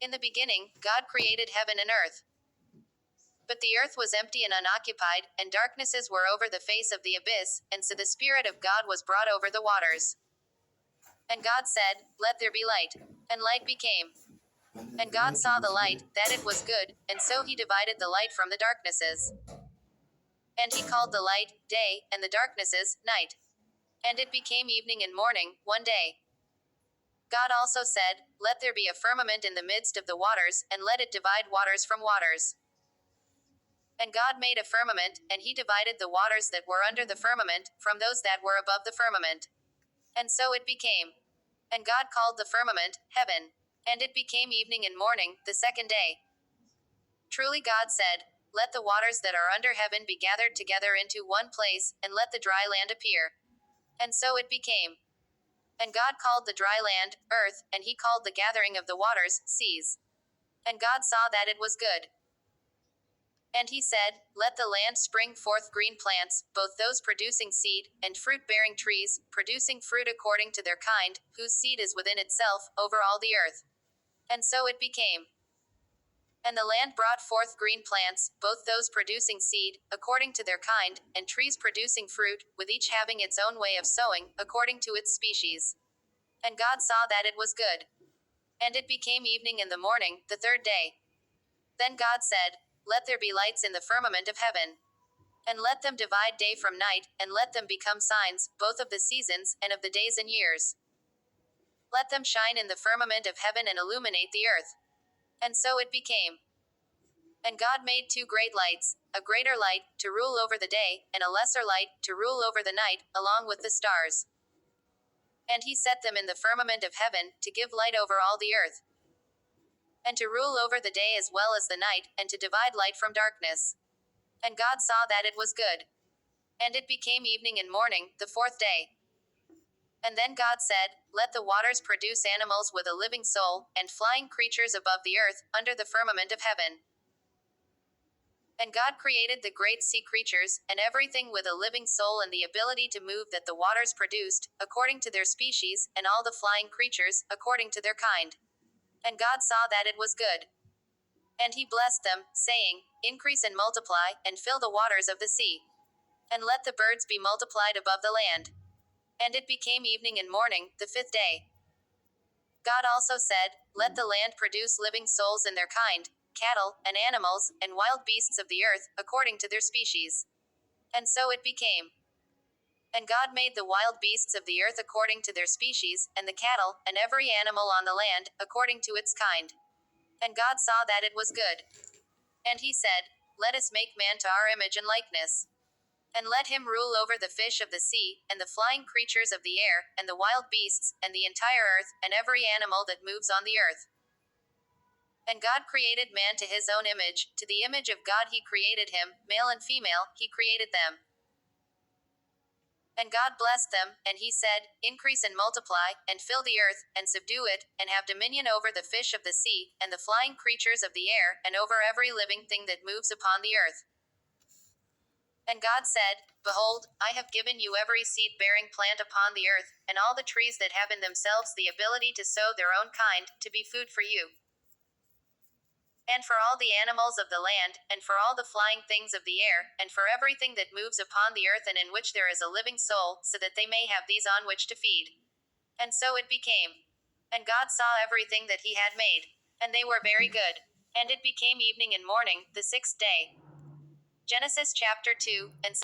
In the beginning, God created heaven and earth. But the earth was empty and unoccupied, and darknesses were over the face of the abyss, and so the Spirit of God was brought over the waters. And God said, "Let there be light." And light became. And God saw the light, that it was good, and so he divided the light from the darknesses. And he called the light day, and the darknesses night. And it became evening and morning, one day. God also said, "Let there be a firmament in the midst of the waters, and let it divide waters from waters." And God made a firmament, and he divided the waters that were under the firmament from those that were above the firmament. And so it became. And God called the firmament heaven. And it became evening and morning, the second day. Truly God said, "Let the waters that are under heaven be gathered together into one place, and let the dry land appear." And so it became. And God called the dry land earth, and he called the gathering of the waters seas. And God saw that it was good. And he said, "Let the land spring forth green plants, both those producing seed, and fruit-bearing trees, producing fruit according to their kind, whose seed is within itself, over all the earth." And so it became. And the land brought forth green plants, both those producing seed, according to their kind, and trees producing fruit, with each having its own way of sowing, according to its species. And God saw that it was good. And it became evening in the morning, the third day. Then God said, "Let there be lights in the firmament of heaven. And let them divide day from night, and let them become signs, both of the seasons, and of the days and years. Let them shine in the firmament of heaven and illuminate the earth." And so it became. And God made two great lights, a greater light, to rule over the day, and a lesser light, to rule over the night, along with the stars. And he set them in the firmament of heaven, to give light over all the earth, and to rule over the day as well as the night, and to divide light from darkness. And God saw that it was good. And it became evening and morning, the fourth day. And then God said, "Let the waters produce animals with a living soul, and flying creatures above the earth, under the firmament of heaven." And God created the great sea creatures, and everything with a living soul and the ability to move that the waters produced, according to their species, and all the flying creatures, according to their kind. And God saw that it was good. And he blessed them, saying, "Increase and multiply, and fill the waters of the sea. And let the birds be multiplied above the land." And it became evening and morning, the fifth day. God also said, "Let the land produce living souls in their kind, cattle, and animals, and wild beasts of the earth, according to their species." And so it became. And God made the wild beasts of the earth according to their species, and the cattle, and every animal on the land, according to its kind. And God saw that it was good. And he said, "Let us make man to our image and likeness. And let him rule over the fish of the sea, and the flying creatures of the air, and the wild beasts, and the entire earth, and every animal that moves on the earth." And God created man to his own image, to the image of God he created him, male and female, he created them. And God blessed them, and he said, "Increase and multiply, and fill the earth, and subdue it, and have dominion over the fish of the sea, and the flying creatures of the air, and over every living thing that moves upon the earth." And God said, "Behold, I have given you every seed-bearing plant upon the earth, and all the trees that have in themselves the ability to sow their own kind, to be food for you. And for all the animals of the land, and for all the flying things of the air, and for everything that moves upon the earth and in which there is a living soul, so that they may have these on which to feed." And so it became. And God saw everything that he had made. And they were very good. And it became evening and morning, the sixth day. Genesis chapter 2 and